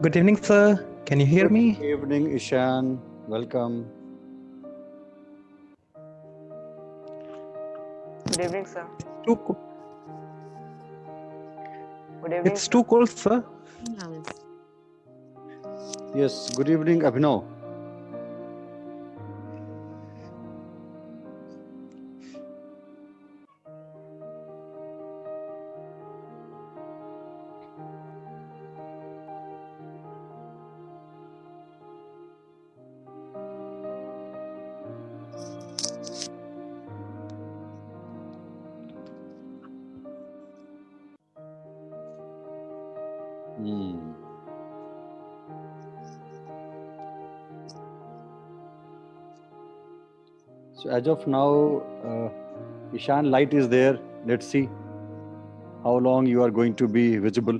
Good evening, sir. Can you hear Good me? evening, Ishan. Welcome. Good evening, sir. Too co- Good evening, it's sir. too cold, sir. Yes, good evening, Abhinav. Hmm. So as of now, Ishan, light is there. Let's see how long you are going to be visible.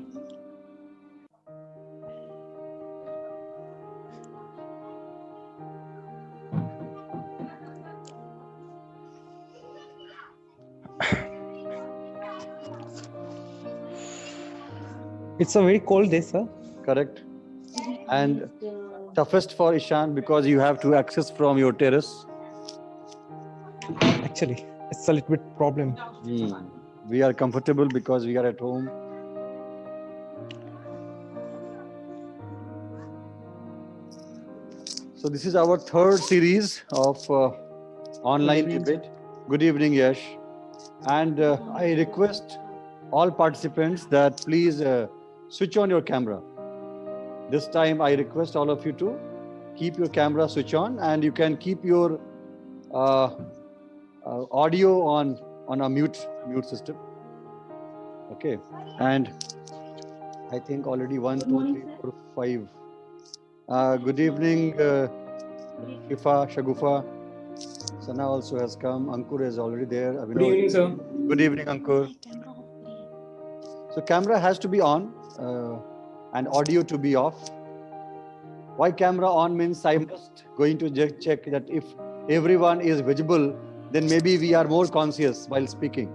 It's a very cold day, sir. Correct. And toughest for Ishan because you have to access from your terrace. Actually, it's a little bit problem. Hmm. We are comfortable because we are at home. So this is our third series of online evening, sir. debate. Good evening, Yash. And I request all participants that please switch on your camera. This time I request all of you to keep your camera switch on, and you can keep your uh, audio on a mute system. Okay. And I think already 1, 2, 3, 4, 5. Good evening, Ifa, Shagufa. Sana also has come. Ankur is already there. Good evening, sir. Good evening, Ankur. So camera has to be on and audio to be off. Why camera on means I must going to check that if everyone is visible, then maybe we are more conscious while speaking.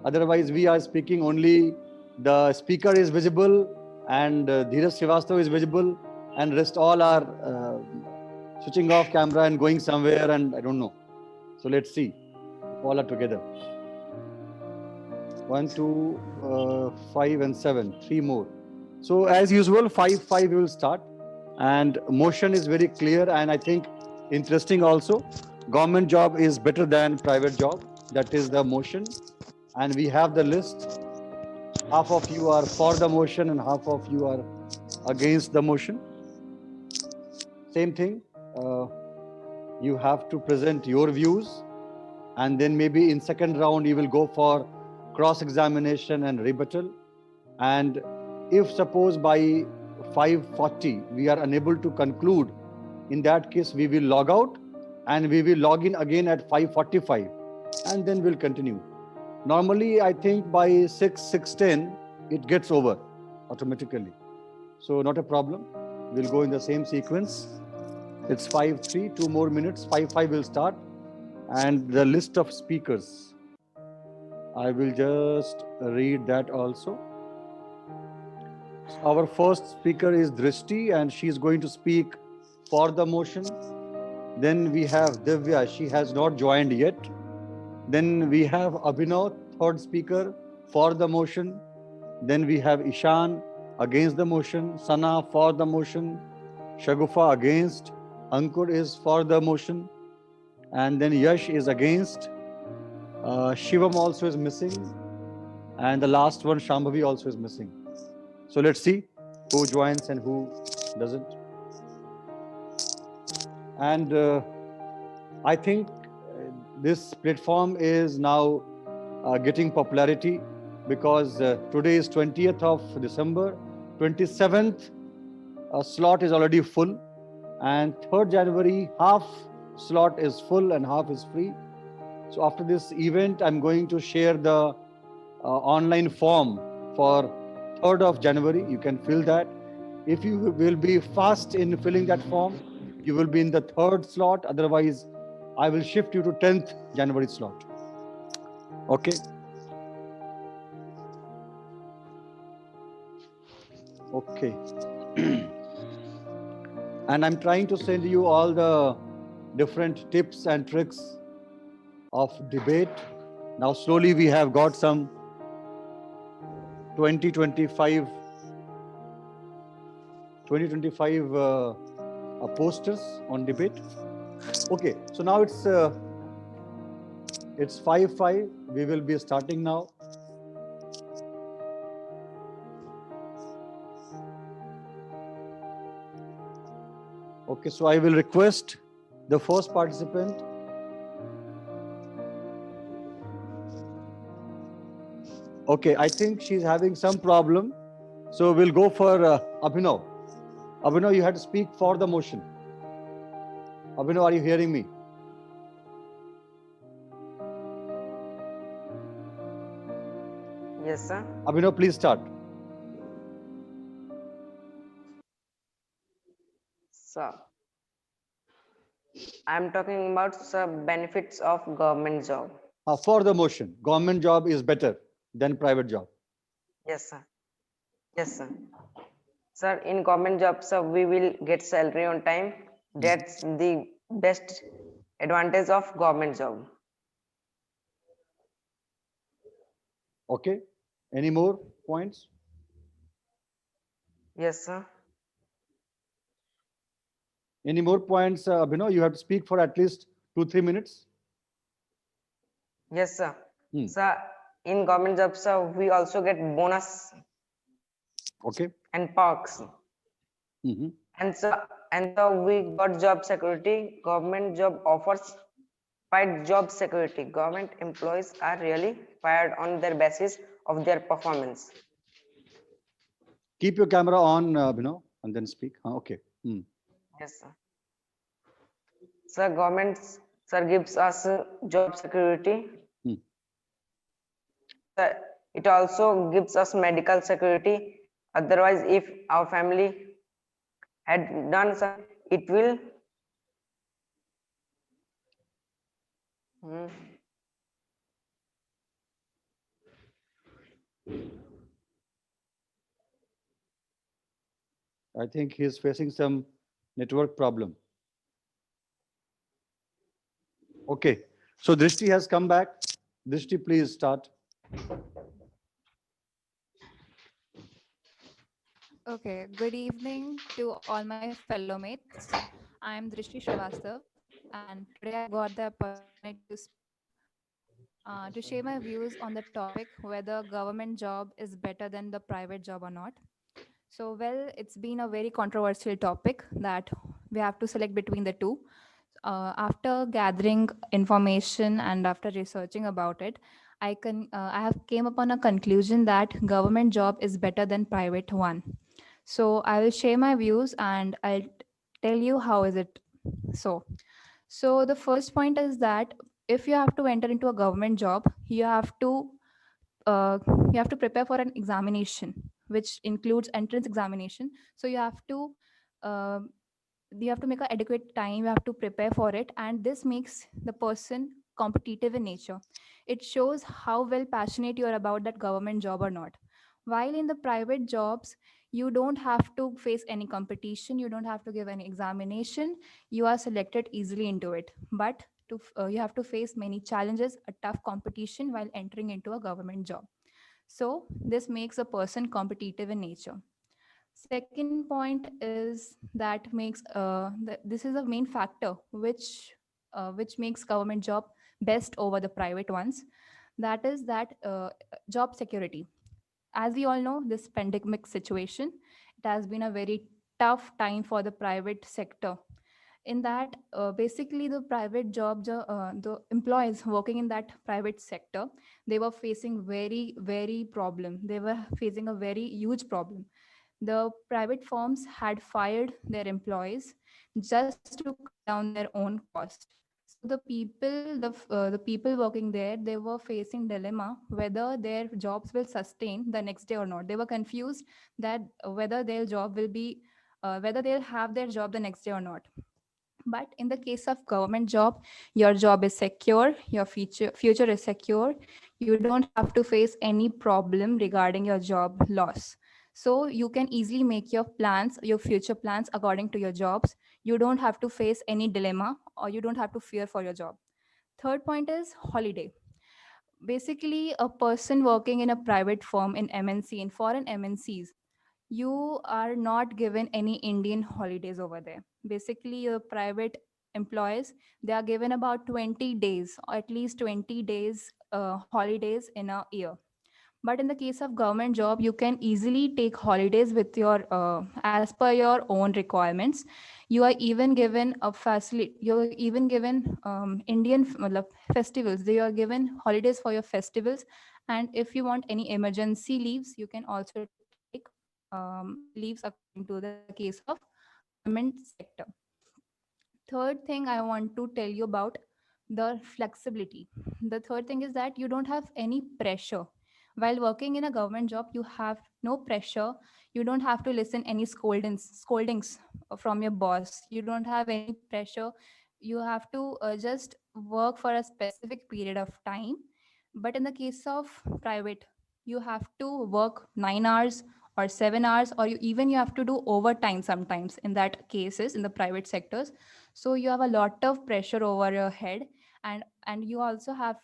Otherwise, we are speaking only the speaker is visible and Dheeraj Srivastava is visible, and rest all are switching off camera and going somewhere, and I don't know. So let's see. All are together. 1, 2, 5, and 7. 3 more. So as usual, 5, 5 we will start. And motion is very clear and I think interesting also. Government job is better than private job. That is the motion. And we have the list. Half of you are for the motion and half of you are against the motion. Same thing. You have to present your views, and then maybe in second round you will go for cross examination and rebuttal. And if suppose by 5:40 we are unable to conclude, in that case we will log out and we will log in again at 5:45, and then we'll continue. Normally I think by 6:10 it gets over automatically, so not a problem. We'll go in the same sequence. It's 5:03, 2 more minutes. 5:05 will start. And the list of speakers, I will just read that also. Our first speaker is Drishti, and she is going to speak for the motion. Then we have Divya, she has not joined yet. Then we have Abhinav, third speaker, for the motion. Then we have Ishan against the motion, Sana for the motion, Shagufa against, Ankur is for the motion, and then Yash is against. Shivam also is missing, and the last one, Shambhavi, also is missing. So let's see who joins and who doesn't. And I think this platform is now getting popularity because today is 20th of December, 27th slot is already full, and 3rd January half slot is full and half is free. So after this event, I'm going to share the online form for 3rd of January. You can fill that. If you will be fast in filling that form, you will be in the 3rd slot. Otherwise, I will shift you to 10th January slot. Okay. Okay. And I'm trying to send you all the different tips and tricks of debate. Now, slowly we have got some 2025 posters on debate. Okay, so now it's 5:05. We will be starting now. Okay, so I will request the first participant. Okay, I think she's having some problem. So we'll go for Abhinav. Abhinav, you had to speak for the motion. Abhinav, are you hearing me? Yes, sir. Abhinav, please start. So, I'm talking about some benefits of government job. For the motion, government job is better than private job. Yes, sir. Yes, sir. Sir, in government job, sir, we will get salary on time. That's the best advantage of government job. Okay. Any more points? Yes, sir. Any more points, Abhinav? You have to speak for at least 2-3 minutes. Yes, sir. Hmm. Sir, in government job, sir, we also get bonus Okay. and perks. Mhm. And so we got job security. Government job offers fight job security. Government employees are really fired on their basis of their performance. Keep your camera on, Abhinav, and then speak. Okay. Hmm. Yes, sir. Sir, government sir gives us job security. Hmm. Sir, it also gives us medical security. Otherwise, if our family had done sir, it will. I think he is facing some network problem. Okay. So Drishti has come back. Drishti, please start. Okay, good evening to all my fellow mates. I am Drishti Srivastav, and today I got the opportunity to share my views on the topic whether government job is better than the private job or not. So, well, it's been a very controversial topic that we have to select between the two. After gathering information and after researching about it, I have came upon a conclusion that government job is better than private one. So I will share my views and I'll tell you how is it so. So the first point is that if you have to enter into a government job, uh, you have to prepare for an examination, which includes entrance examination. So uh, you have to make an adequate time. You have to prepare for it, and this makes the person competitive in nature. It shows how well passionate you are about that government job or not. While in the private jobs, you don't have to face any competition, you don't have to give any examination, you are selected easily into it. But you have to face many challenges, a tough competition while entering into a government job. So this makes a person competitive in nature. Second point is that this is a main factor which makes government job best over the private ones. That is that job security. As we all know, this pandemic situation, it has been a very tough time for the private sector. In that, basically the employees working in that private sector, they were facing very problem. They were facing a very huge problem. The private firms had fired their employees just to cut down their own cost. So the people working there, they were facing dilemma whether their jobs will sustain the next day or not. They were confused that whether their job will be whether they'll have their job the next day or not. But in the case of government job, your job is secure, your future is secure. You don't have to face any problem regarding your job loss. So you can easily make your plans, your future plans according to your jobs. You don't have to face any dilemma, or you don't have to fear for your job. Third point is holiday. Basically, a person working in a private firm in MNC, in foreign MNCs, you are not given any Indian holidays over there. Basically, your private employees, they are given about 20 days, or at least 20 days holidays in a year. But in the case of government job, you can easily take holidays with your as per your own requirements. You are even given a facility, you're even given Indian matlab, festivals, they are given holidays for your festivals. And if you want any emergency leaves, you can also take leaves according to the case of government sector. Third thing I want to tell you about, the flexibility. The third thing is that you don't have any pressure while working in a government job. You have no pressure. You don't have to listen any scoldings from your boss. You don't have any pressure. You have to just work for a specific period of time. But in the case of private, you have to work 9 hours or 7 hours, or you have to do overtime sometimes in that cases in the private sectors. So you have a lot of pressure over your head. And you also have,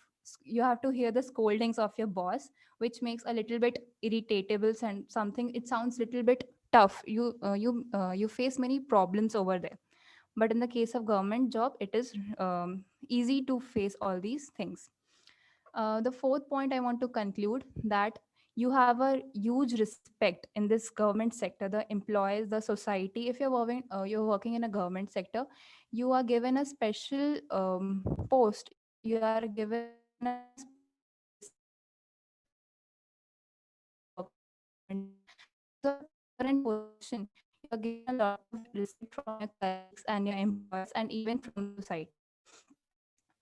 you have to hear the scoldings of your boss, which makes a little bit irritable, and something, it sounds little bit tough. You face many problems over there. But in the case of government job, it is easy to face all these things. The fourth point I want to conclude, that you have a huge respect in this government sector, the employees, the society. If you're working in a government sector, you are given a special post. You are given a special respect government. Because of your current position, you are given a lot of respect from your colleagues and your employers, and even from the society.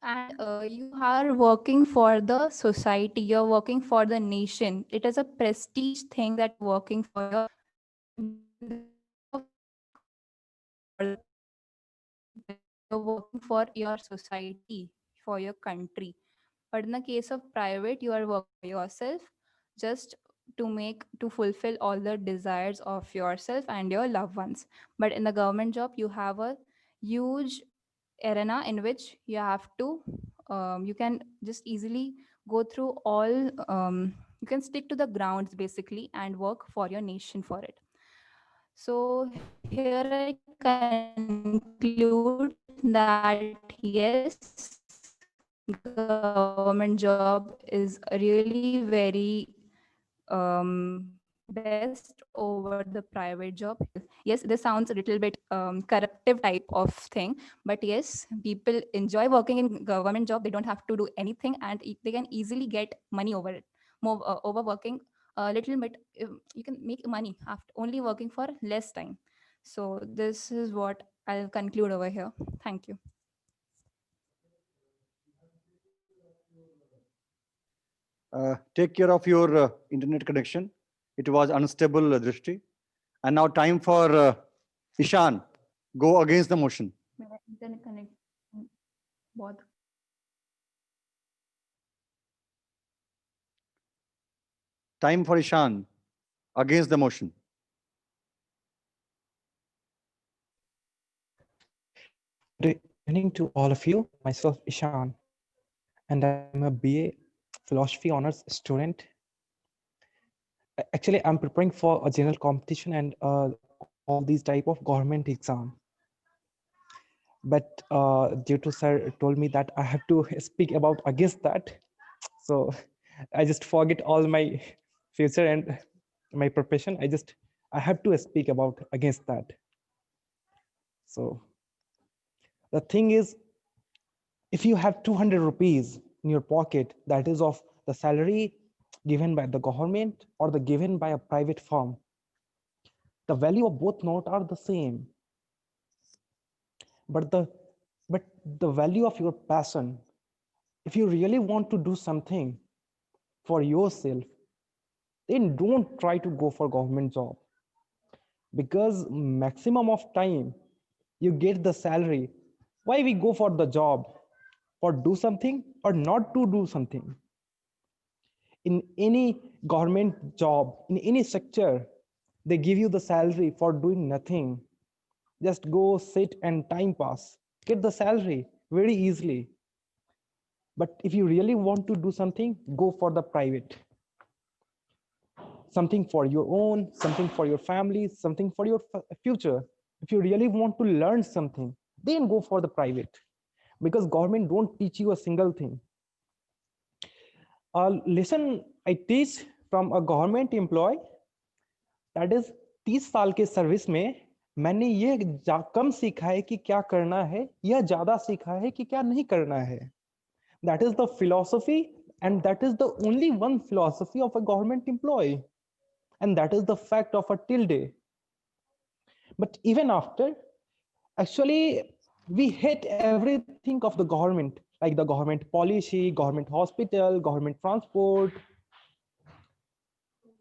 And you are working for the society, you're working for the nation. It is a prestige thing that you're working for your, you're working for your society, for your country. But in the case of private, you are working for yourself, just to fulfill all the desires of yourself and your loved ones. But in the government job, you have a huge arena in which you have to you can just easily go through all you can stick to the grounds basically and work for your nation for it. So here I conclude that yes, government job is really very best over the private job. Yes, this sounds a little bit corruptive type of thing, but yes, people enjoy working in government job. They don't have to do anything, and they can easily get money over it. More over working a little bit, you can make money after only working for less time. So this is what I'll conclude over here. Thank you. Take care of your internet connection. It was unstable, Drishti. And now time for Ishan. Go against the motion. मेरा internet connection बहुत Time for Ishan. Against the motion. Good evening to all of you. Myself, Ishan, and I'm a BA Philosophy Honors student. Actually, I'm preparing for a general competition and all these type of government exam. But due to sir told me that I have to speak about against that, so I just forget all my future and my profession. I have to speak about against that. So the thing is, if you have 200 rupees in your pocket, that is of the salary given by the government or the given by a private firm, the value of both notes are the same. But the value of your passion, if you really want to do something for yourself, then don't try to go for government job, because maximum of time you get the salary. Why we go for the job? For do something or not to do something? In any government job, in any sector, They give you the salary for doing nothing. Just go sit and time pass. Get the salary very easily. But if you really want to do something, go for the private. Something for your own, something for your family, something for your future. If you really want to learn something, then go for the private, because government don't teach you a single thing. A lesson I teach from a government employee, that is 30 साल के service में मैंने ये कम सीखा है कि क्या करना है, या ज्यादा सीखा है कि क्या नहीं करना है. That is the philosophy, and that is the only one philosophy of a government employee, and that is the fact of a till day. But even after, actually, we hate everything of the government, like the government policy, government hospital, government transport,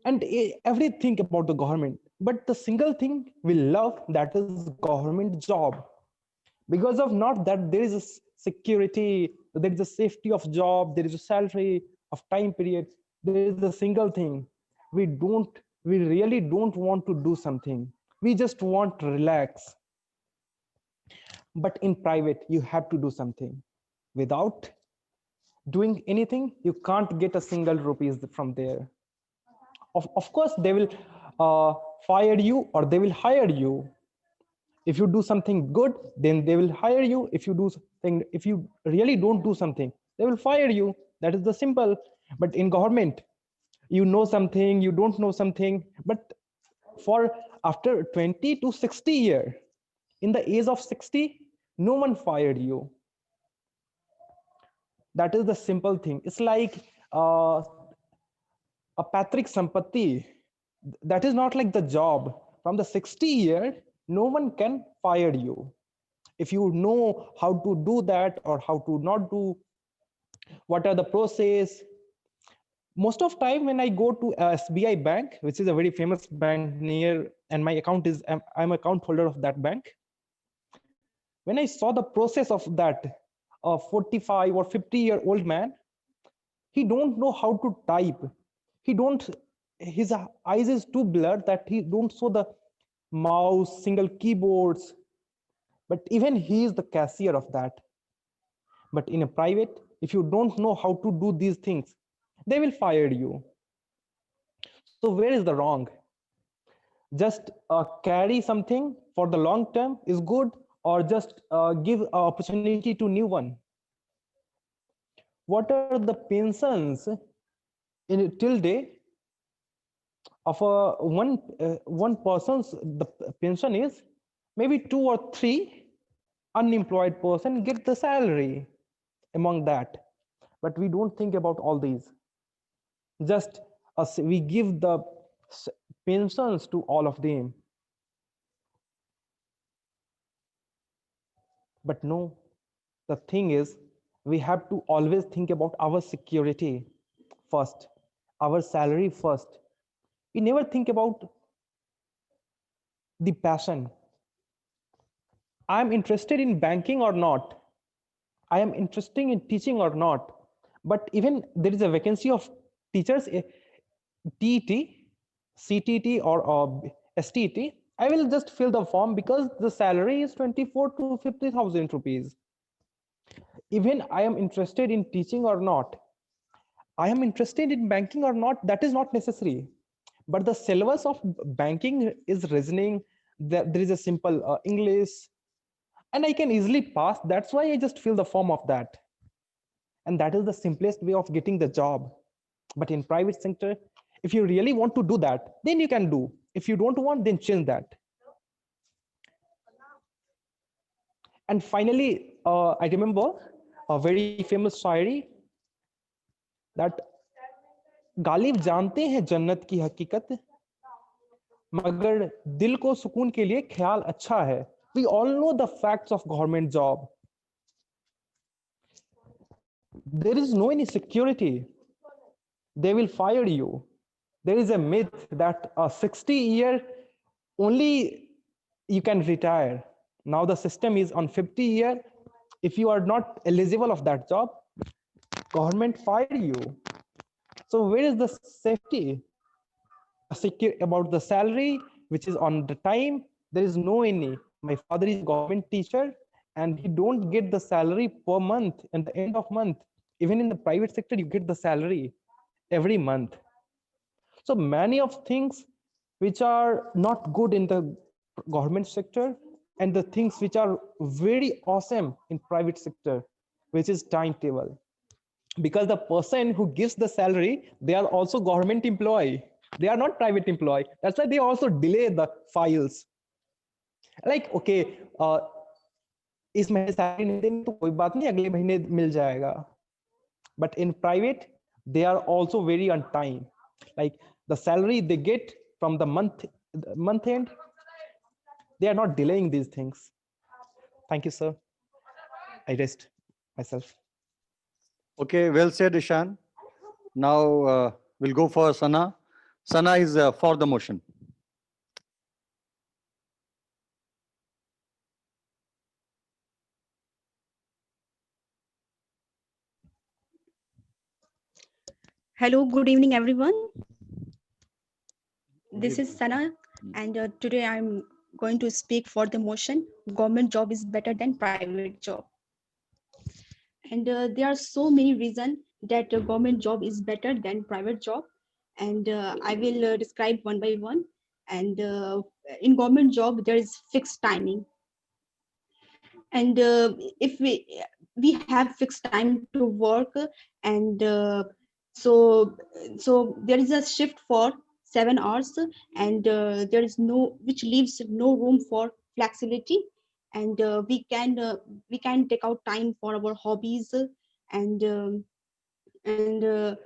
and everything about the government. But the single thing we love, that is government job. Because of not that there is a security, there is a safety of job, there is a salary of time period, there is a single thing. We really don't want to do something. We just want to relax. But in private, you have to do something. Without doing anything, you can't get a single rupees from there. Of course, they will fire you or they will hire you. If you do something good, then they will hire you. If you really don't do something, they will fire you. That is the simple. But in government, you know something, you don't know something. But for after 20 to 60 years, in the age of 60, no one fired you. That is the simple thing. It's like a Patrick Sampati. That is not like the job. From the 60 year, no one can fire you. If you know how to do that or how to not do, what are the process. Most of time when I go to SBI bank, which is a very famous bank near, and my account is, I'm account holder of that bank. When I saw the process of that 45 or 50-year-old man, he don't know how to type. His eyes is too blurred that he don't show the mouse, single keyboards. But even he is the cashier of that. But in a private, if you don't know how to do these things, they will fire you. So where is the wrong? Just carry something for the long term is good, or just give opportunity to new one. What are the pensions in till day of one person's? The pension is maybe 2 or 3 unemployed person get the salary among that. But we don't think about all these. Just we give the pensions to all of them. But no, the thing is, we have to always think about our security first, our salary first. We never think about the passion. I'm interested in banking or not. I am interested in teaching or not. But even there is a vacancy of teachers, TET, CTT or STET, I will just fill the form because the salary is 24 to 50,000 rupees. Even I am interested in teaching or not, I am interested in banking or not, that is not necessary. But the syllabus of banking is reasoning, there is a simple English, and I can easily pass. That's why I just fill the form of that. And that is the simplest way of getting the job. But in private sector, if you really want to do that, then you can do. If you don't want, then change that. And finally, I remember a very famous Shayari that Ghalib जानते हैं जन्नत की हकीकत, मगर दिल को सुकून के लिए ख्याल अच्छा है. We all know the facts of government job. There is no any security. They will fire you. There is a myth that a 60-year only you can retire. Now the system is on 50 year. If you are not eligible of that job, government fire you. So where is the safety? Secure about the salary, which is on the time. There is no any. My father is a government teacher and he don't get the salary per month at the end of month. Even in the private sector, you get the salary every month. So many of things which are not good in the government sector, and the things which are very awesome in private sector, which is timetable. Because the person who gives the salary, they are also government employee. They are not private employee. That's why they also delay the files. Like, okay, इस महीने salary नहीं देंगे तो कोई बात नहीं, अगले महीने मिल जाएगा. But in private, they are also very on time. Like the salary they get from the month end, they are not delaying these things. Thank you, sir. I rest myself. Okay, well said, Ishan. Now we'll go for Sana. Sana is for the motion. Hello, good evening, everyone. This is Sana, and today I'm going to speak for the motion, government job is better than private job. And there are so many reasons that a government job is better than private job. And I will describe one by one. And in government job, there is fixed timing. And if we have fixed time to work, and so there is a shift for 7 hours, and there is no, which leaves no room for flexibility, and we can take out time for our hobbies, and and uh,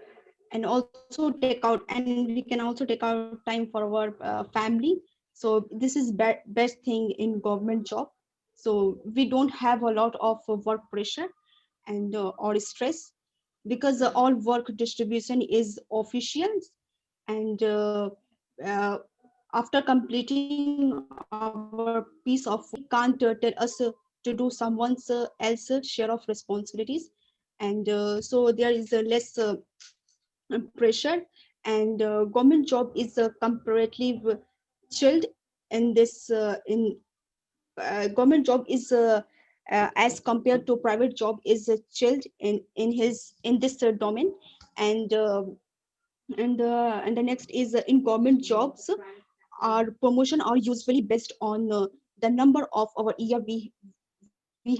and also take out, and we can also take out time for our family. So this is best thing in government job. So we don't have a lot of work pressure and or stress, because all work distribution is official, and uh, after completing our piece of, can't tell us to do someone's else share of responsibilities, and so there is less pressure, and government job is comparatively chilled in this in government job is as compared to private job is chilled in this domain. And and the next is in government jobs, our promotion are usually based on the number of our year we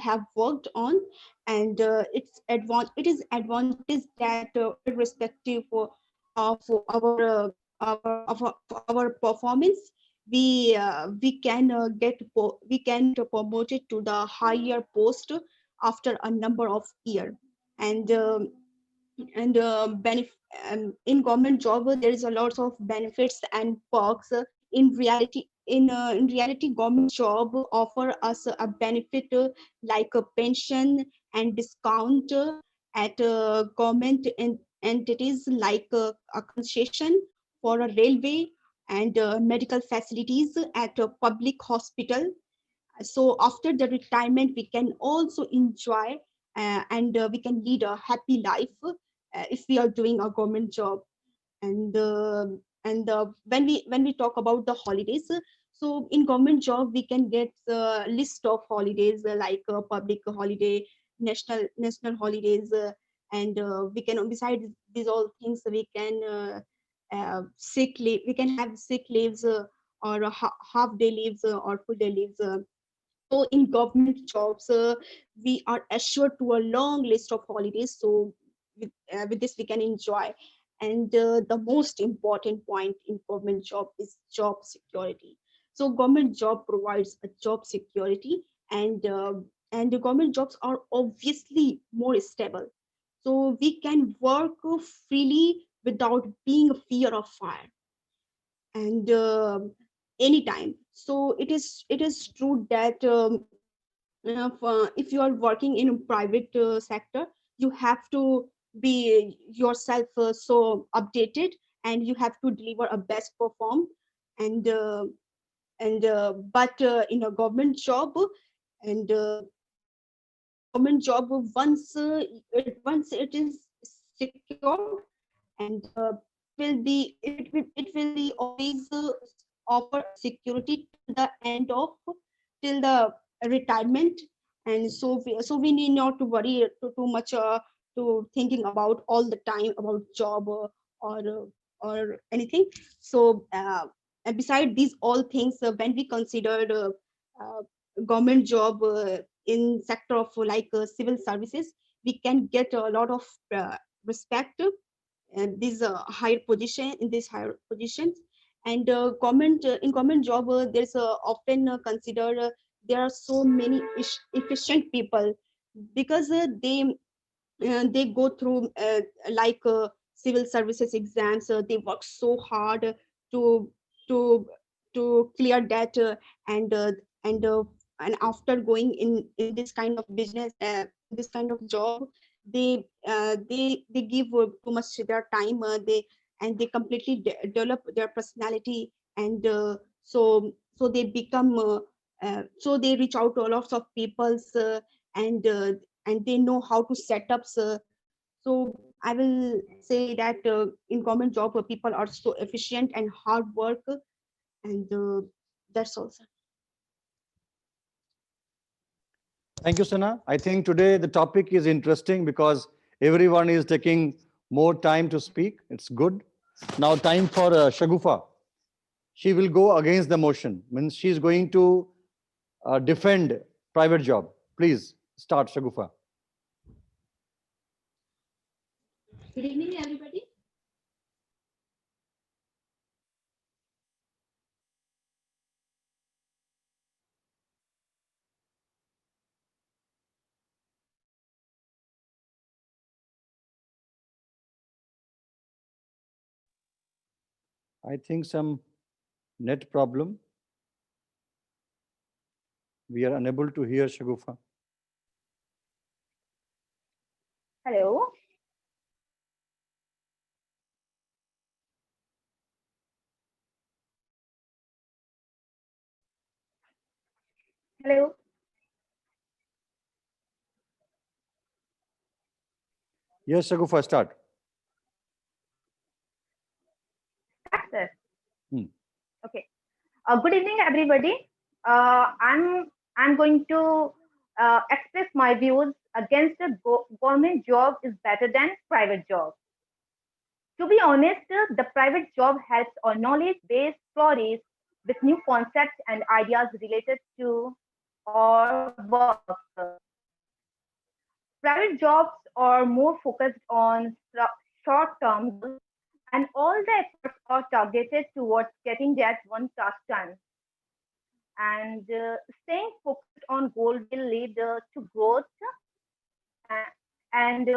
have worked on, and it is advantage that irrespective of our performance, we can we can promoted to the higher post after a number of year. And and in government job, there is a lot of benefits and perks. In reality, government job offer us a benefit like a pension and discount at government entities, like a concession for a railway, and medical facilities at a public hospital. So after the retirement, we can also enjoy and we can lead a happy life if we are doing a government job. And when we talk about the holidays, so in government job we can get a list of holidays, like public holiday, national holidays, and we can, besides these all things, we can sick leave, we can have sick leaves, or half day leaves, or full day leaves. So in government jobs, we are assured to a long list of holidays. So with this, we can enjoy. And the most important point in government job is job security. So government job provides a job security, and the government jobs are obviously more stable. So we can work freely without being a fear of fire, and anytime. So it is true that if you are working in a private sector, you have to be yourself so updated, and you have to deliver a best perform. And but in a government job, and government job, once it is secure, and it will be always offer security till the end of till the retirement. And so we need not to worry too much to thinking about all the time about job or anything. So and beside these all things, when we considered uh, government job in sector of like civil services, we can get a lot of respect and these higher position in these higher positions. And government in government job, there's often considered there are so many efficient people, because they go through like civil services exams. They work so hard to to to clear that, and uh, and uh, and after going in this kind of business, this kind of job, they give too much their time. They completely develop their personality, and so they become so they reach out to a lot of people's, and uh, and they know how to set up. So I will say that in government job, people are so efficient and hard work, and that's also. Thank you, Sana. I think today the topic is interesting because everyone is taking more time to speak. It's good. Now, time for Shagufa. She will go against the motion, means she's going to defend private job. Please start, Shagufa. Good evening, everybody. I think some net problem. We are unable to hear Shagufa. Hello. Hello. Yes, Shagufa, start. Sir. Hmm. Okay. Good evening, everybody. I'm going to express my views against the government job is better than private job. To be honest, the private job helps our knowledge-based stories with new concepts and ideas related to our work. Private jobs are more focused on short-term goals, and all the efforts are targeted towards getting that one task done. And staying focused on goal will lead to growth. Uh, and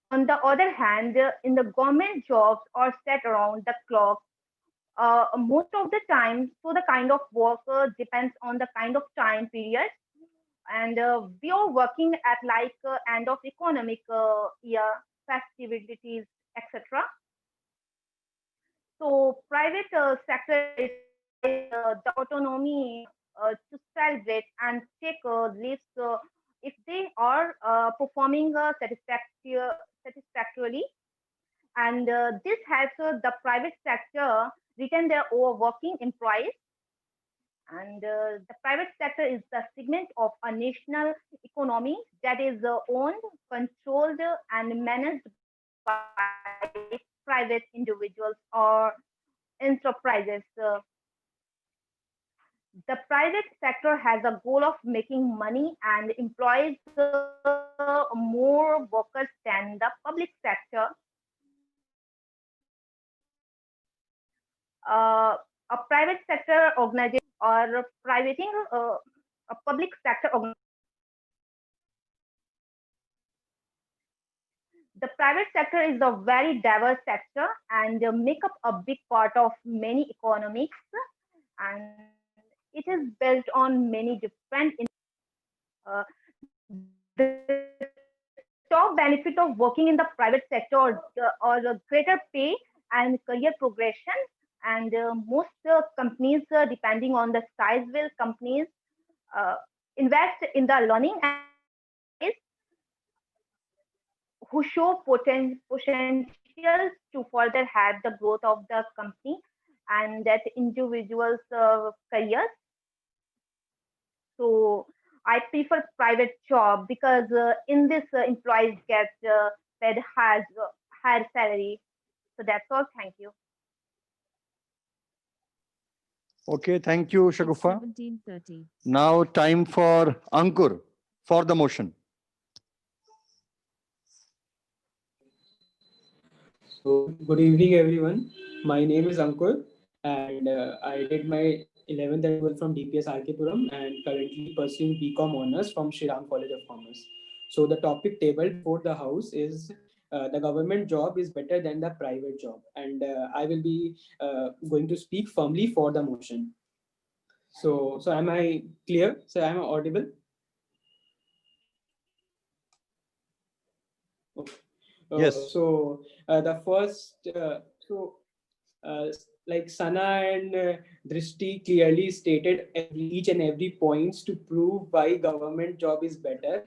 on the other hand, in the government jobs are set around the clock most of the time. So the kind of work depends on the kind of time period. And we are working at like end of economic year, festivities, etc. So private sector is the autonomy to celebrate and take leaves if they are performing satisfactorily. And this helps the private sector retain their working employees. And the private sector is the segment of a national economy that is owned, controlled, and managed by private individuals or enterprises. The private sector has a goal of making money and employs more workers than the public sector. A private sector organization or privating a public sector organization. The private sector is a very diverse sector and make up a big part of many economics, and it is built on many different. Uh, the top benefit of working in the private sector or the greater pay and career progression. And most companies, depending on the size, will companies uh, invest in the learning and who show potential to further help the growth of the company. and that individual's careers. So I prefer private job because in this employees get paid higher salary. So that's all. Thank you. Okay, thank you, It's Shagufa. 17:30. Now time for Ankur for the motion. So, good evening, everyone. My name is Ankur, and I did my 11th and 12th from DPS RK Puram and currently pursuing BCom honors from Shriram College of Commerce. So, the topic table before the house is the government job is better than the private job, and I will be going to speak firmly for the motion. So am I clear? So, am I audible? Okay. Yes. So the first, uh, like Sana and Drishti clearly stated each and every points to prove why government job is better.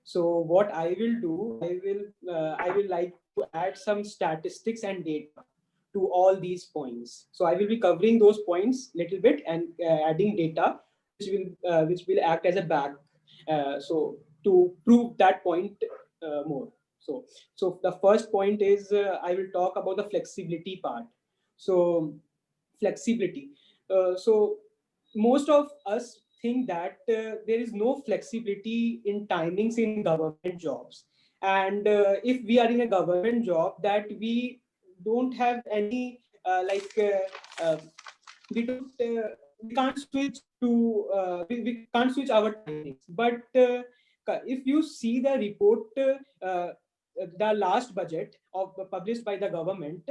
So what I will do, I will like to add some statistics and data to all these points. So I will be covering those points little bit and adding data which will act as a back. So to prove that point more. So the first point is I will talk about the flexibility part. So flexibility. So most of us think that there is no flexibility in timings in government jobs, and if we are in a government job, that we don't have any we don't we can't switch to we can't switch our timings. But if you see the report, the last budget of published by the government,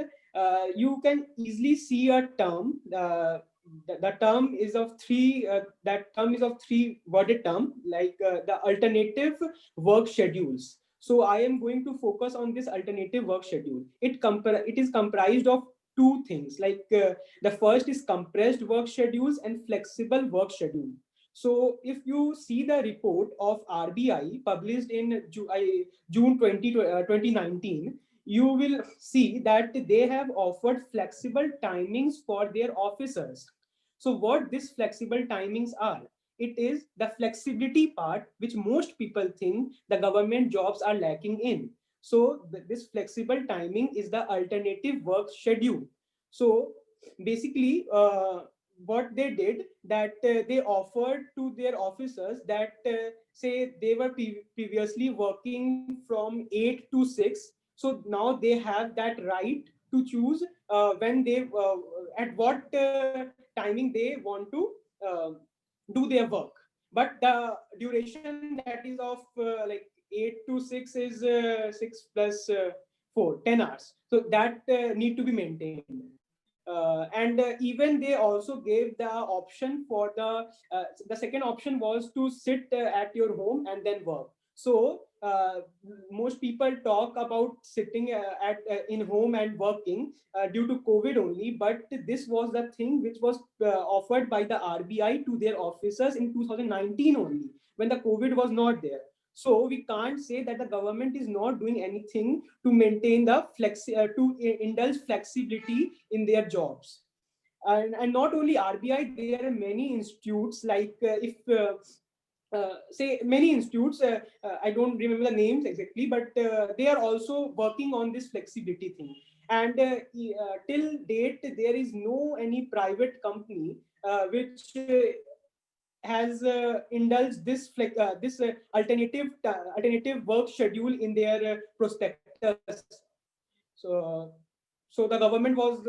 you can easily see a term. The term is of three. That term is of three worded term, like the alternative work schedules. So I am going to focus on this alternative work schedule. It is comprised of two things. Like the first is compressed work schedules and flexible work schedule. So if you see the report of RBI published in June 2019, you will see that they have offered flexible timings for their officers. So what these flexible timings are? It is the flexibility part which most people think the government jobs are lacking in. So this flexible timing is the alternative work schedule. So basically, what they did, that they offered to their officers that say they were previously working from 8 to 6. So now they have that right to choose when they at what timing they want to do their work. But the duration that is of like 8 to 6 is 6 plus 4, 10 hours. So that need to be maintained. And even they also gave the option for the second option was to sit at your home and then work. So most people talk about sitting at in home and working due to COVID only, but this was the thing which was offered by the RBI to their officers in 2019 only, when the COVID was not there. So we can't say that the government is not doing anything to maintain the indulge flexibility in their jobs. And not only RBI, there are many institutes, like if say many institutes, I don't remember the names exactly, but they are also working on this flexibility thing. And till date, there is no any private company which has indulged this alternative work schedule in their prospectus. So so the government was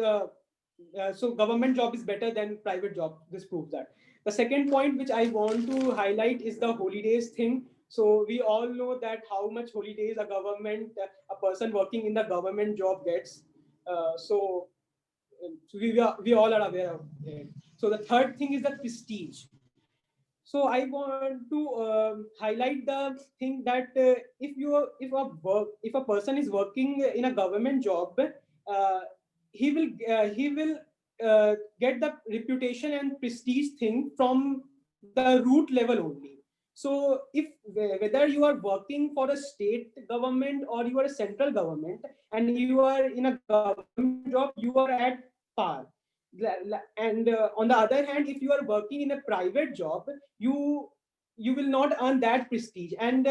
so government job is better than private job. This proves that. The second point which I want to highlight is the holidays thing. So we all know that how much holidays a person working in the government job gets. So we all are aware of it. So the third thing is the prestige. So I want to highlight the thing that if a person is working in a government job, he will get the reputation and prestige thing from the root level only. So if whether you are working for a state government or you are a central government and you are in a government job, you are at par. And on the other hand, if you are working in a private job, you will not earn that prestige, and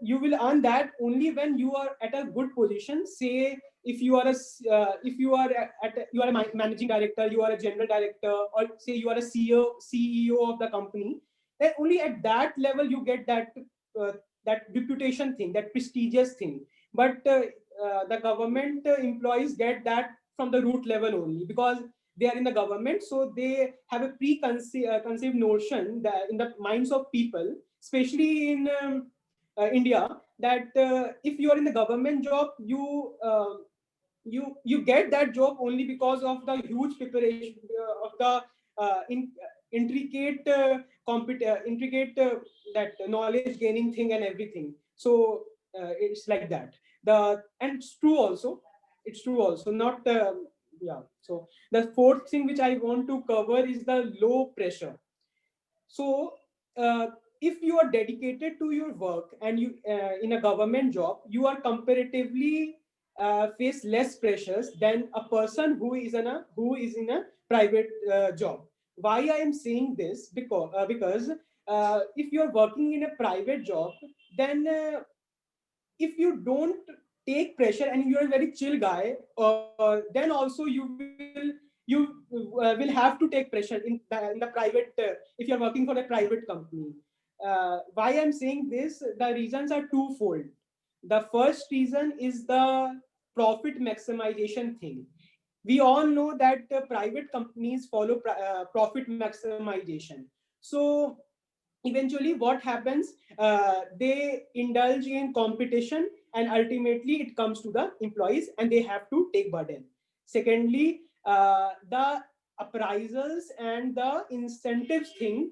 you will earn that only when you are at a good position. Say if you are if you are you are a managing director, you are a general director, or say you are a CEO of the company, then only at that level you get uh, that reputation thing, that prestigious thing. But the government employees get that from the root level only, because they are in the government, so they have a conceived notion that in the minds of people, especially in India, that if you are in the government job, you get that job only because of the huge preparation of the intricate intricate that knowledge gaining thing and everything. So it's like that. And it's true also. It's true also. Not yeah. So the fourth thing which I want to cover is the low pressure. So if you are dedicated to your work and you in a government job, you are comparatively face less pressures than a person who is in a private job. Why I am saying this? Because if you are working in a private job, then if you don't take pressure and you're a very chill guy, then also you will have to take pressure in the private if you're working for a private company. Why I'm saying this? The reasons are twofold. The first reason is the profit maximization thing. We all know that private companies follow profit maximization. So eventually what happens, they indulge in competition, and ultimately it comes to the employees and they have to take burden. Secondly, the appraisals and the incentives thing,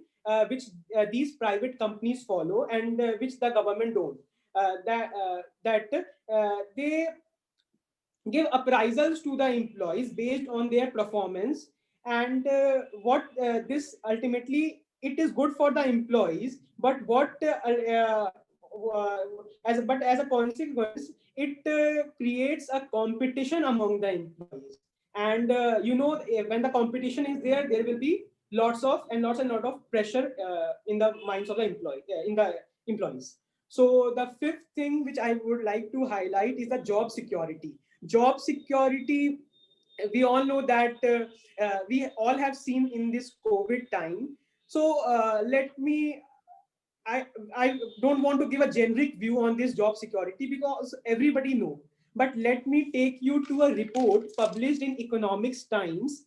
which these private companies follow, and which the government don't, that they give appraisals to the employees based on their performance. And what this ultimately, it is good for the employees, but what as a consequence, it creates a competition among the employees. And when the competition is there, there will be lots and lot of pressure in the minds of the employees. So the fifth thing which I would like to highlight is the job security. Job security, we all know that we all have seen in this COVID time. So let me I I don't want to give a generic view on this job security because everybody know. But let me take you to a report published in Economics Times,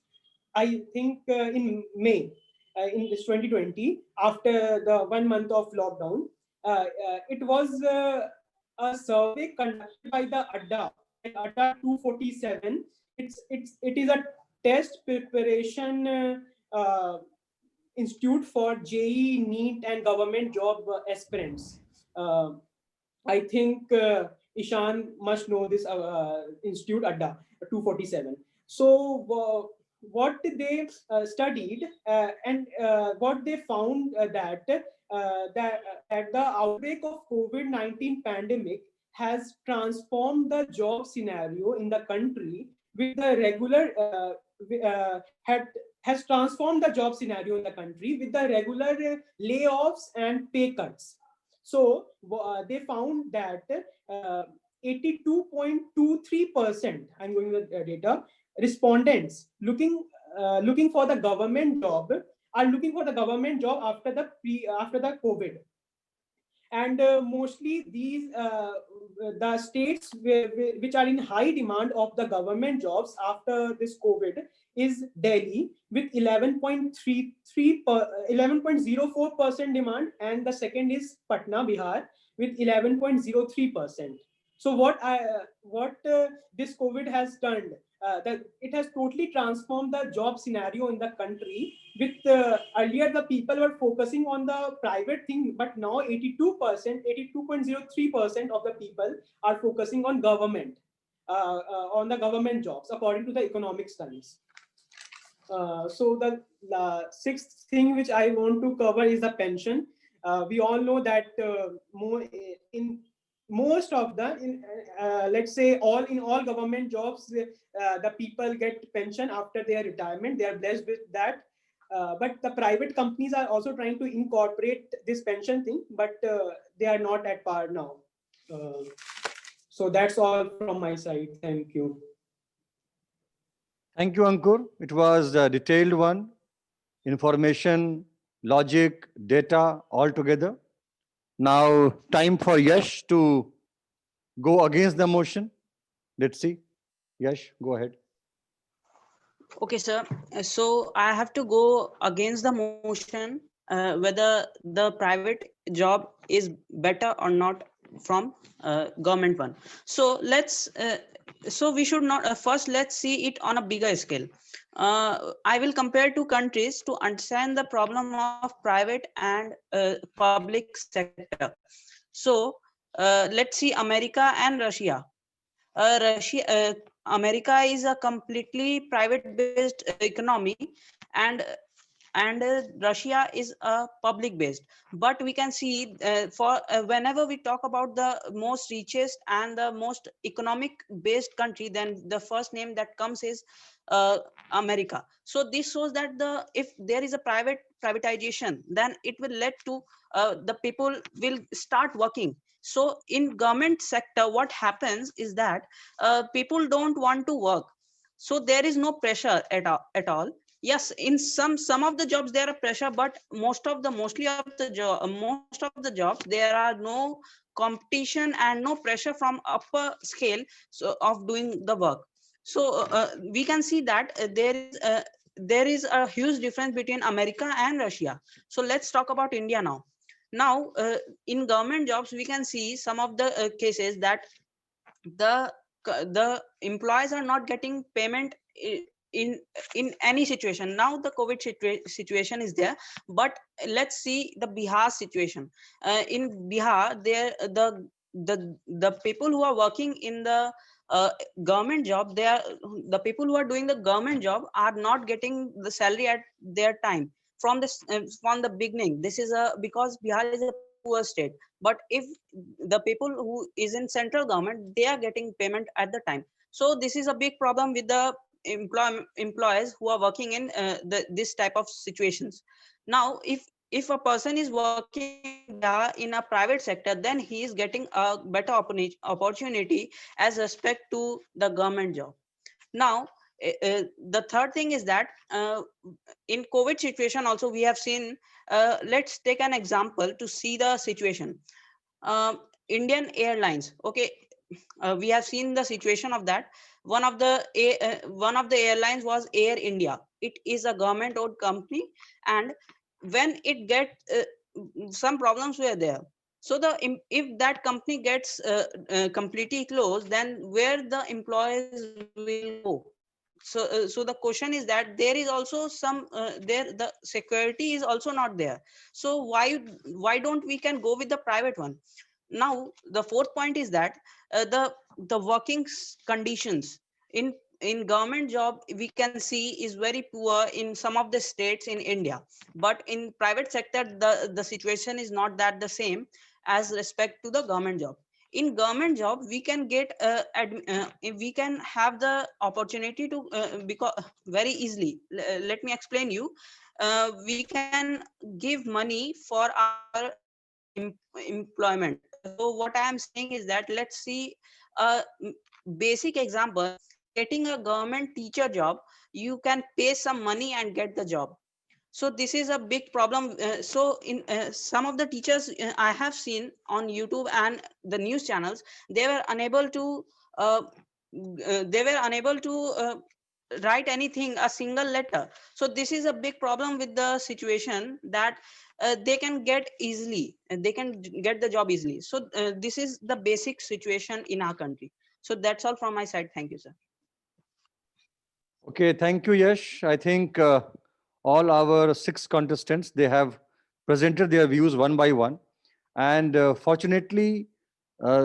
I think in May, in this 2020, after the 1 month of lockdown. It was a survey conducted by the ADDA 247. It is a test preparation institute for JEE, NEET, and government job aspirants. I think Ishan must know this institute, ADDA 247. So what they studied and what they found that the outbreak of COVID-19 pandemic has transformed the job scenario in the country with the regular had has transformed the job scenario in the country with the regular layoffs and pay cuts. So they found that 82.23%, I'm going with the data, respondents looking for the government job are looking for the government job after the COVID. And mostly these the states which are in high demand of the government jobs after this COVID is Delhi with 11.04% demand, and the second is Patna, Bihar with 11.03%. So what this COVID has done, that it has totally transformed the job scenario in the country. With earlier the people were focusing on the private thing, but now 82.03% of the people are focusing on on the government jobs, according to the Economics Times. So the sixth thing which I want to cover is the pension. We all know that more in most of the let's say all government jobs, the people get pension after their retirement. They are blessed with that. But the private companies are also trying to incorporate this pension thing, but they are not at par now. So that's all from my side. Thank you. Thank you, Ankur. It was a detailed one. Information, logic, data all together. Now, time for Yash to go against the motion. Let's see. Yash, go ahead. Okay, sir. So I have to go against the motion whether the private job is better or not from government one. So so we should not first let's see it on a bigger scale. I will compare two countries to understand the problem of private and public sector. So let's see America and Russia. America is a completely private-based economy, and Russia is a public-based. But we can see whenever we talk about the most richest and the most economic-based country, then the first name that comes is America. So this shows that if there is a privatization, then it will lead to the people will start working. So in government sector, what happens is that people don't want to work. So there is no pressure at all. Yes, in some of the jobs there are pressure, but most of the jobs there are no competition and no pressure from upper scale of doing the work. So we can see that there is a huge difference between America and Russia. So let's talk about India now. Now, in government jobs, we can see some of the cases that the employees are not getting payment in any situation. Now the COVID situation is there, but let's see the Bihar situation. In Bihar, the people who are working in the government job, the people who are doing the government job are not getting the salary at their time from the beginning. This is because Bihar is a poor state. But if the people who is in central government, they are getting payment at the time. So this is a big problem with the employees who are working in this type of situations. Now, if a person is working in a private sector, then he is getting a better opportunity as respect to the government job. Now, the third thing is that in COVID situation also we have seen, let's take an example to see the situation. Indian Airlines, okay, we have seen the situation of that. One of the airlines was Air India. It is a government owned company, and when it get some problems were there. So if that company gets completely closed, then where the employees will go? So the question is that there is also some the security is also not there. So why don't we can go with the private one? Now the fourth point is that the working conditions in government job we can see is very poor in some of the states in India, but in private sector the situation is not that the same as respect to the government job. In government job we can get we can have the opportunity to because very easily. Let me explain you. We can give money for our employment. So what I am saying is that let's see a basic example. Getting a government teacher job, you can pay some money and get the job. So this is a big problem. So in some of the teachers I have seen on YouTube and the news channels, they were unable to write anything, a single letter. So this is a big problem with the situation that they can get the job easily. So this is the basic situation in our country. So that's all from my side. Thank you, sir. Okay, thank you, Yash. I think all our 6 contestants, they have presented their views one by one. And fortunately,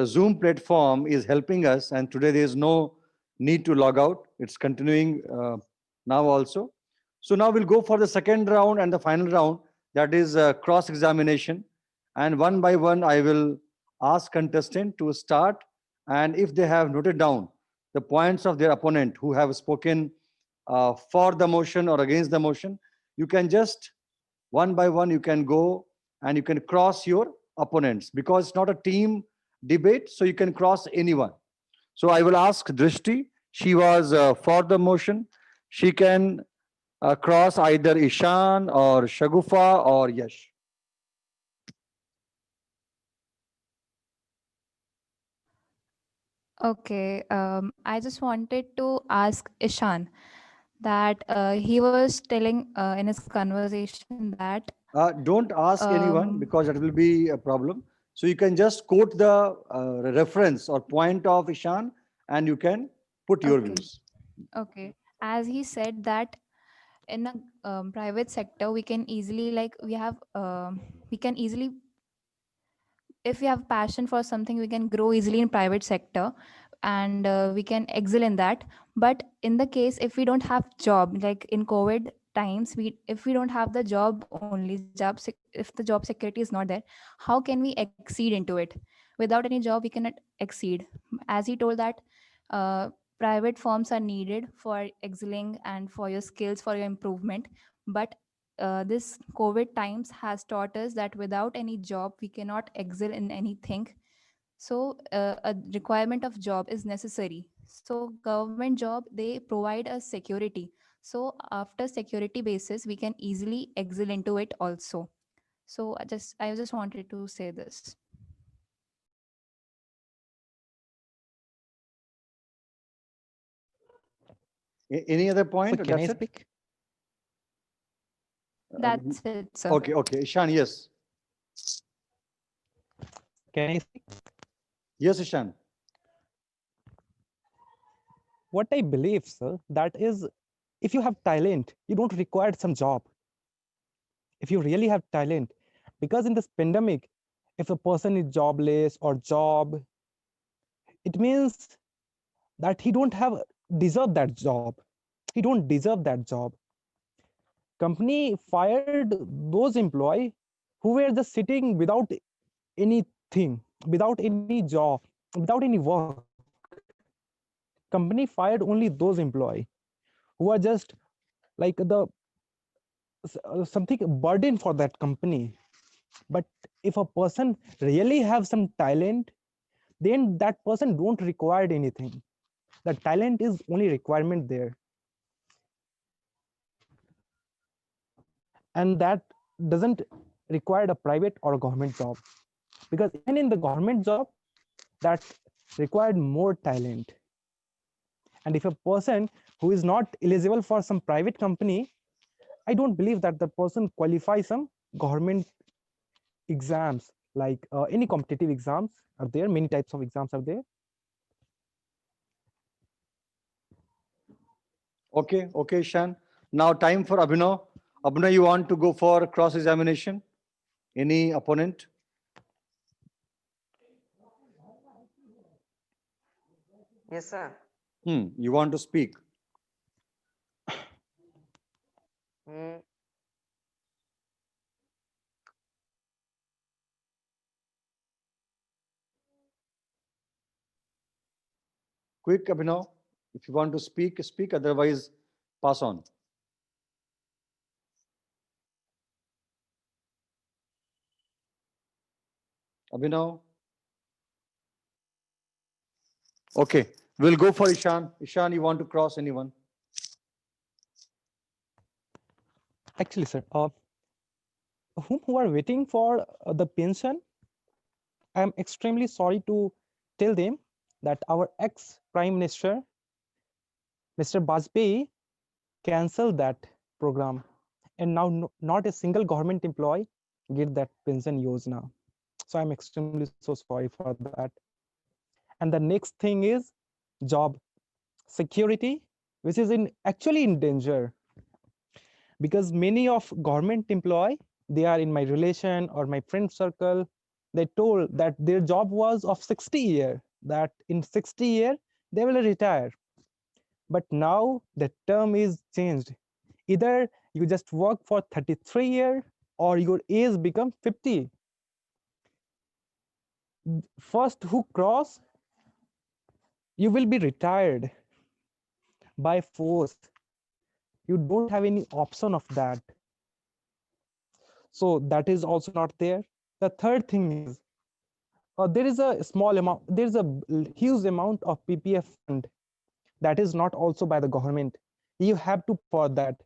Zoom platform is helping us. And today there is no need to log out. It's continuing now also. So now we'll go for the second round and the final round. That is cross-examination. And one by one, I will ask contestant to start, and if they have noted down the points of their opponent who have spoken for the motion or against the motion, you can just one by one you can go and you can cross your opponents, because it's not a team debate, so you can cross anyone. So I will ask Drishti. She was for the motion. She can cross either Ishan or Shagufa or Yash. Okay, I just wanted to ask Ishan that he was telling in his conversation that Don't ask anyone, um, because that will be a problem. So you can just quote the reference or point of Ishan and you can put your okay, views. okay, as he said that in a private sector we can easily like we can easily, if we have passion for something, we can grow easily in private sector, and we can excel in that. But in the case if we don't have job, like in COVID times, we if we don't have the job only if the job security is not there, how can we exceed into it? Without any job we cannot exceed. As he told that private firms are needed for excelling and for your skills, for your improvement. But this COVID times has taught us that without any job, we cannot excel in anything. So a requirement of job is necessary. So government job, they provide us security. So after security basis, we can easily excel into it also. So I just wanted to say this. Any other So point? Or can I that's it? speak? That's it, sir. Okay, okay. Ishan, yes. Can I speak? Yes, Ishan. What I believe, sir, that is, if you have talent, you don't require some job. If you really have talent, because in this pandemic, if a person is jobless or job, it means that he don't have deserve that job. He don't deserve that job. Company fired those employee who were just sitting without anything, without any job, without any work. Company fired only those employee who are just like the something burden for that company. But if a person really have some talent, then that person don't require anything. The talent is only requirement there, and that doesn't require a private or a government job, because even in the government job, that required more talent. And if a person who is not eligible for some private company, I don't believe that the person qualifies some government exams, like any competitive exams are there, many types of exams are there. Okay, okay, Ishan. Now time for Abhinav. Abhinav, you want to go for cross-examination? Any opponent? Yes, sir. You want to speak? Hmm. Quick, Abhinav. If you want to speak, speak. Otherwise, pass on. Abhinav. Okay, we'll go for Ishan. Ishan, you want to cross anyone? Actually, sir, who are waiting for the pension, I am extremely sorry to tell them that our ex-Prime Minister, Mr. Bajpayee, canceled that program, and now not a single government employee get that pension yojana. So I'm extremely so sorry for that. And the next thing is job security, which is in actually in danger, because many of government employee, they are in my relation or my friend circle, they told that their job was of 60 year, that in 60 year they will retire. But now the term is changed. Either you just work for 33 year or your age become 50. First who cross, you will be retired by force. You don't have any option of that. So that is also not there. The third thing is, there is a small amount, there is a huge amount of PPF fund that is not also by the government. You have to for that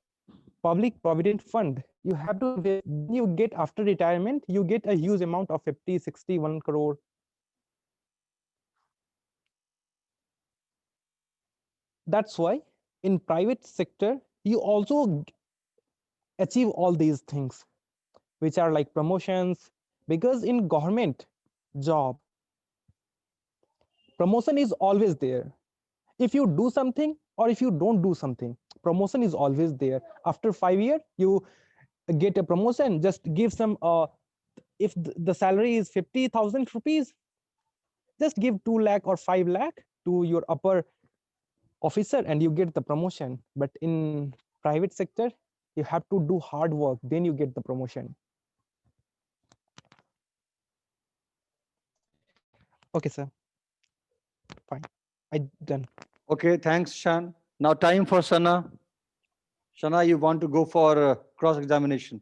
public provident fund. You have to invest. You get after retirement, you get a huge amount of 50, 60, 1 crore. That's why in private sector, you also achieve all these things, which are like promotions, because in government job, promotion is always there. If you do something or if you don't do something, promotion is always there. After 5 years, you get a promotion. Just give some, if the salary is 50,000 rupees, just give 2 lakh or 5 lakh to your upper officer and you get the promotion. But in private sector, you have to do hard work, then you get the promotion. Okay, sir. Fine. I done. Okay, thanks, Shan. Now time for Sana. Sana, you want to go for cross-examination?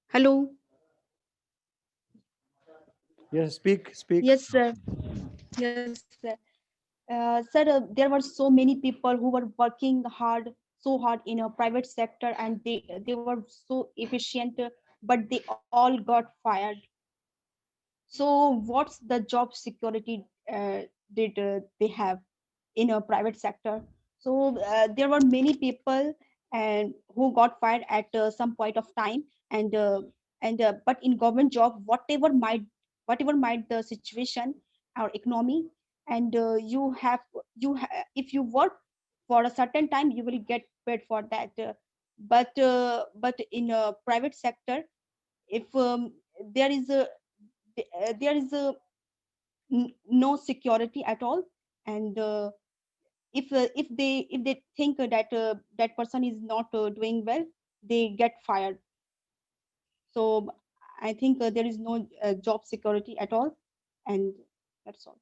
Hello. Yes, speak. Yes, sir. Yes, sir. Sir, there were so many people who were working hard, so hard in a private sector, and they were so efficient, but they all got fired. So, what's the job security did they have in a private sector? So, there were many people and who got fired at some point of time, and but in government job, whatever might the situation or economy, and if you work for a certain time, you will get paid for that. But in a private sector, if there is a there is a no security at all, and if they think that that person is not doing well, they get fired. So I think there is no job security at all, and that's all.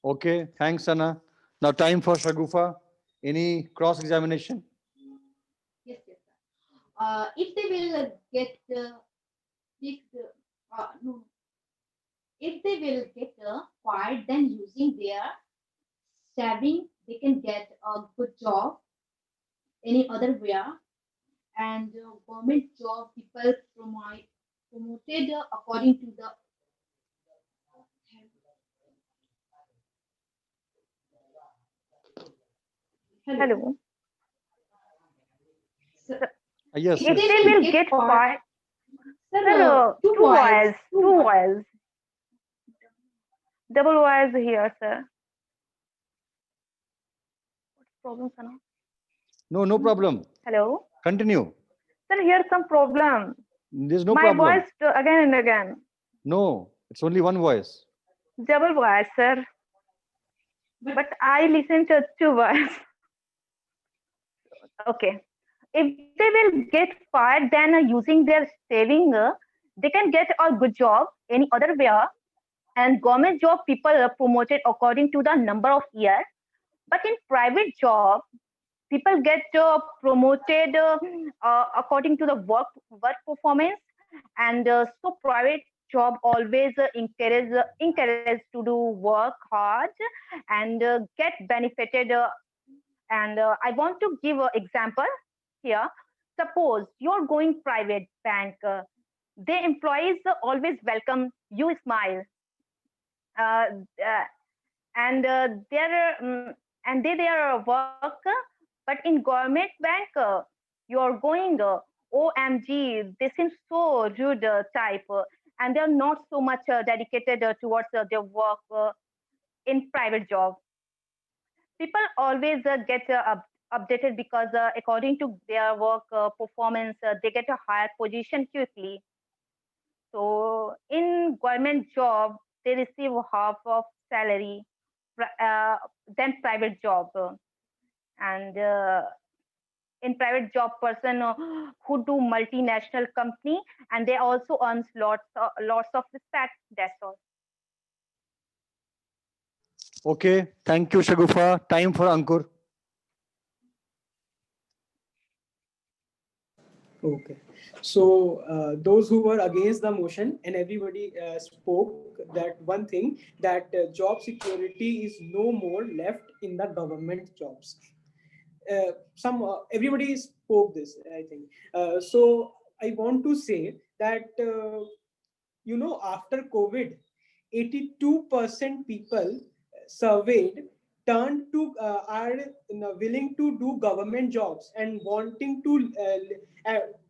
Okay, thanks, Sana. Now time for Shagufa. Any cross-examination? Yes, yes, sir. If they will get if no, if they will get fired, then using their saving, they can get a good job any other where, and government job people promoted according to the. Hello. Hello. Sir, Yes, If if yes. they they will will get get fired, fired, sir, sir, two two wires, wires, two wires, double wires here, sir. What's problem, sir? No problem. Hello, Continue. sir. Here's some problem. There's no My problem. voice again and again. No, it's only one voice. Double wires, sir. But I listen to two wires. Okay. If they will get fired, then using their saving, they can get a good job any other where. And government job people are promoted according to the number of years. But in private job, people get promoted according to the work performance, and so private job always encourage to do work hard and get benefited. And I want to give an example here. Suppose you're going private bank, the employees always welcome you, smile, uh, uh, and their and their work. But in government bank, you're going OMG, they seem so rude type, and they're not so much dedicated towards their work. In private job, people always get updated because according to their work performance, they get a higher position quickly. So in government job, they receive half of salary than private job. And in private job, person who do multinational company, and they also earns lots of respect. That's all. Okay, thank you, Shagufa. Time for Ankur. Okay. So those who were against the motion, and everybody spoke that one thing, that job security is no more left in the government jobs. Everybody spoke this, I think. So I want to say that after COVID, 82% people surveyed turned to are willing to do government jobs and wanting to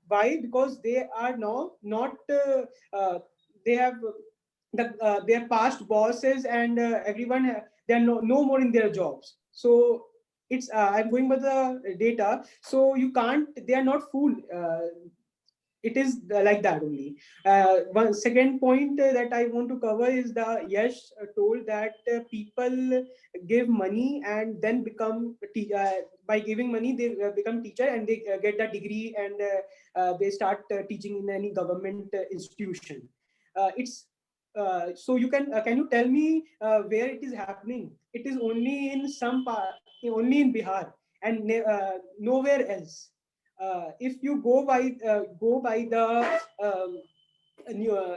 why, because they are now not they have their past bosses and everyone they are no more in their jobs. So it's I'm going by the data, so you can't, they are not fooled. It is like that only. One second point that I want to cover is the Yash told that people give money and then become by giving money they become teacher and they get a degree and they start teaching in any government institution. It's so you can you tell me where it is happening? It is only in some part, only in Bihar and nowhere else. If you go by the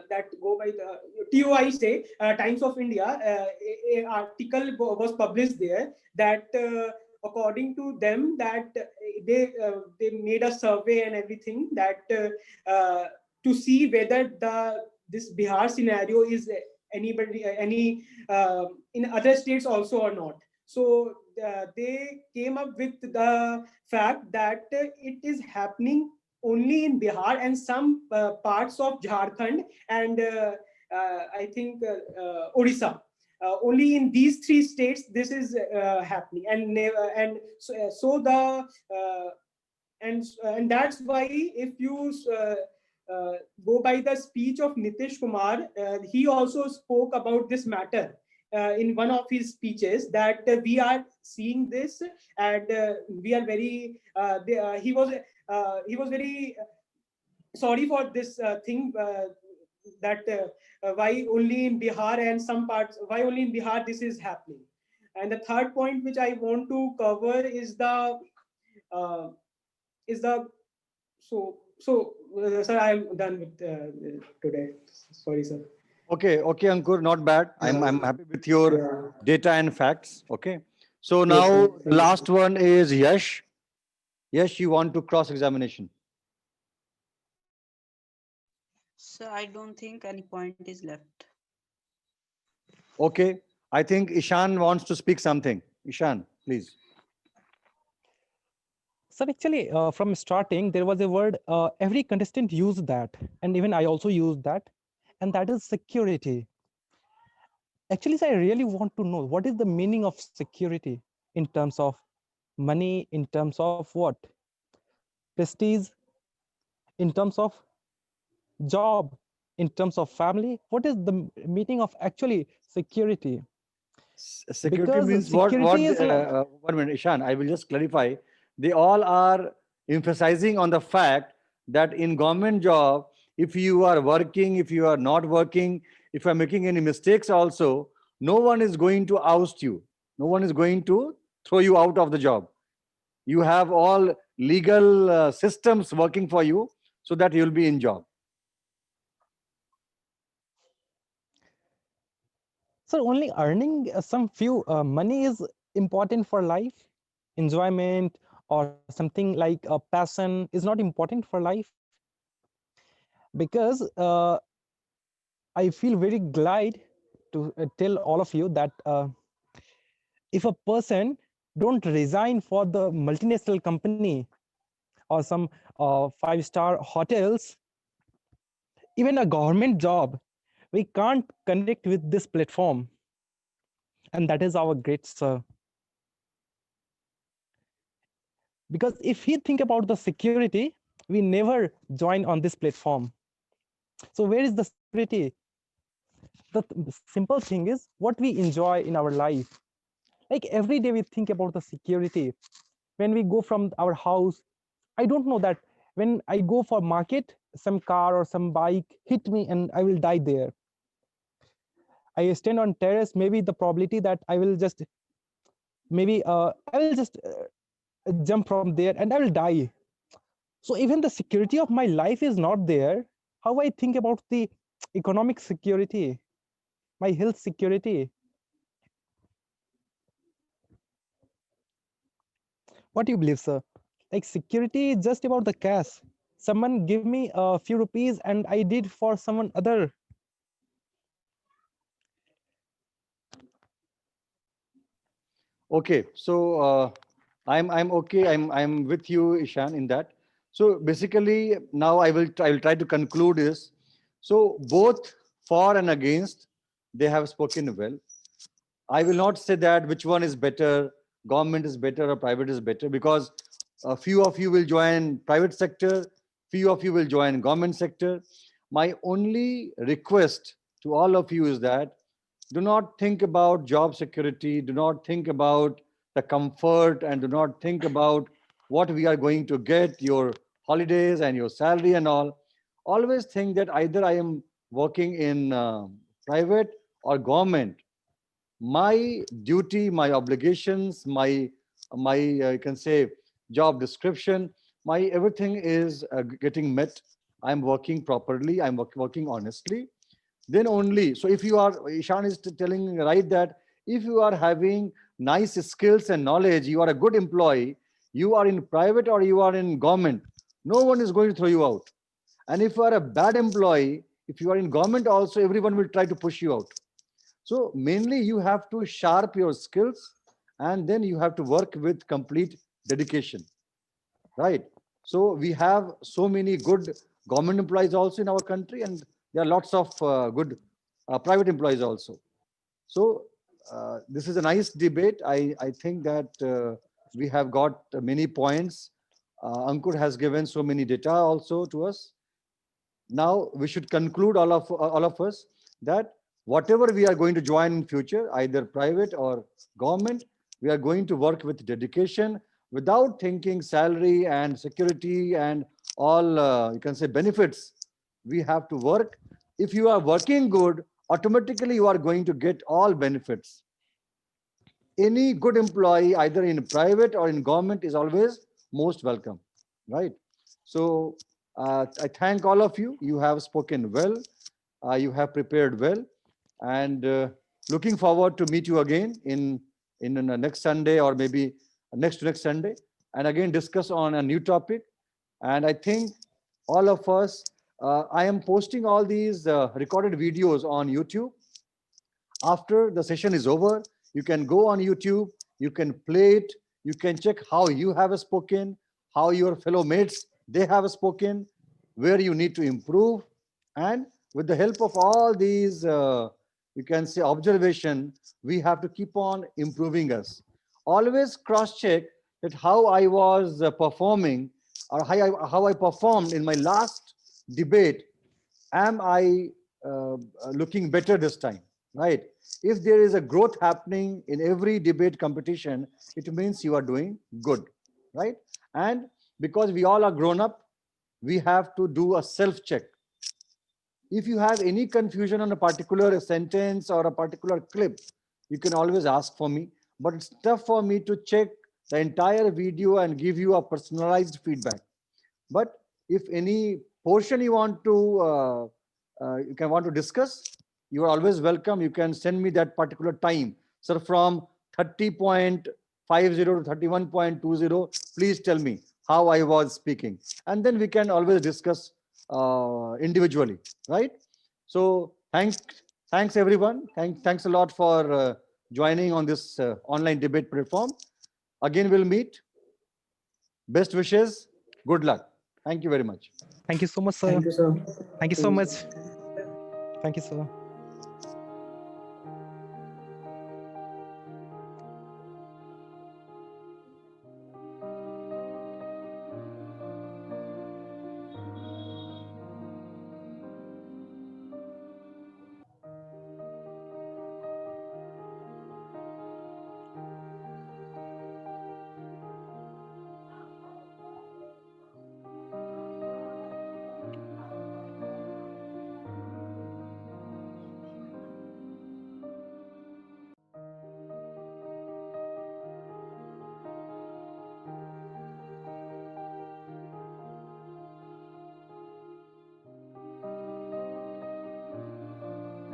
that go by the TOI say Times of India, a article was published there that according to them that they made a survey and everything that to see whether this Bihar scenario is any in other states also or not. So they came up with the fact that it is happening only in Bihar and some parts of Jharkhand and I think Odisha. Only in these three states this is happening, and so the and that's why if you go by the speech of Nitish Kumar, he also spoke about this matter in one of his speeches that we are seeing this and we are very he was very sorry for this thing that why only in Bihar and some parts, why only in Bihar this is happening. And the third point which I want to cover is the sir, I'm done with today. Sorry, sir. Okay, Ankur, not bad. I'm happy with your data and facts. Okay. So Yes, now sir. the last one is Yash. Yash, you want to cross examination? So I don't think any point is left. Okay. I think Ishan wants to speak something. Ishan, please. Sir, actually, from starting, there was a word, every contestant used that, and even I also used that, and that is security. Actually, sir, I really want to know what is the meaning of security in terms of money, in terms of what? Prestige, in terms of job, in terms of family. What is the meaning of actually security? Security Because means security is like, 1 minute, Ishan, I will just clarify. They all are emphasizing on the fact that in government job, if you are working, if you are not working, if you are making any mistakes also, no one is going to oust you. No one is going to throw you out of the job. You have all legal systems working for you so that you will be in job. so only earning some few money is important for life. Enjoyment or something like a passion is not important for life, because I feel very glad to tell all of you that if a person don't resign for the multinational company or some 5-star hotels, even a government job, we can't connect with this platform, and that is our great sir. Because if we think about the security, we never join on this platform. So where is the security? the simple thing is what we enjoy in our life. Like every day we think about the security. When we go from our house, I don't know that when I go for market, some car or some bike hit me and I will die there. I stand on terrace, maybe the probability that I will just I will just jump from there and I will die. So even the security of my life is not there. How I think about the economic security, my health security. What do you believe, sir? Like security is just about the cash. Someone give me a few rupees and I did for someone other. Okay, so I'm okay. I'm with you, Ishan, in that. So basically, now I will try to conclude this. So both for and against, they have spoken well. I will not say that which one is better, government is better or private is better, because a few of you will join private sector, few of you will join government sector. My only request to all of you is that do not think about job security, do not think about the comfort, and do not think about what we are going to get, your holidays and your salary and all. Always think that either I am working in private or government, my duty, my obligations, my you can say job description, my everything is getting met. I'm working properly, I'm working honestly, then only. So if you are, Ishan is telling right that if you are having nice skills and knowledge, you are a good employee, you are in private or you are in government, no one is going to throw you out. And if you are a bad employee, if you are in government also, everyone will try to push you out. So mainly you have to sharp your skills and then you have to work with complete dedication, right? So we have so many good government employees also in our country, and there are lots of good private employees also. So this is a nice debate. I think that we have got many points. Ankur has given so many data also to us. Now we should conclude all of us that whatever we are going to join in future, either private or government, we are going to work with dedication without thinking salary and security and all you can say benefits. We have to work. If you are working good, automatically you are going to get all benefits. Any good employee, either in private or in government, is always most welcome, right? So I thank all of you. You have spoken well. You have prepared well, and looking forward to meet you again in the next Sunday or maybe next to next Sunday, and again discuss on a new topic. And I think all of us, I am posting all these recorded videos on YouTube. After the session is over, you can go on YouTube, you can play it, you can check how you have spoken, how your fellow mates, they have spoken, where you need to improve. And with the help of all these, you can say observation, we have to keep on improving us. Always cross-check that how I was performing or how I performed in my last debate. Am I looking better this time, right? If there is a growth happening in every debate competition, it means you are doing good, right? And because we all are grown up, we have to do a self-check. If you have any confusion on a particular sentence or a particular clip, you can always ask for me. But it's tough for me to check the entire video and give you a personalized feedback. But if any portion you want to discuss, you are always welcome. You can send me that particular time. So from 30.50 to 31.20, please tell me how I was speaking. And then we can always discuss individually, right? So thanks everyone. Thanks a lot for joining on this online debate platform. Again, we'll meet. Best wishes. Good luck. Thank you very much. Thank you so much, sir. Thank you, sir. Thank you so much. Thank you, sir.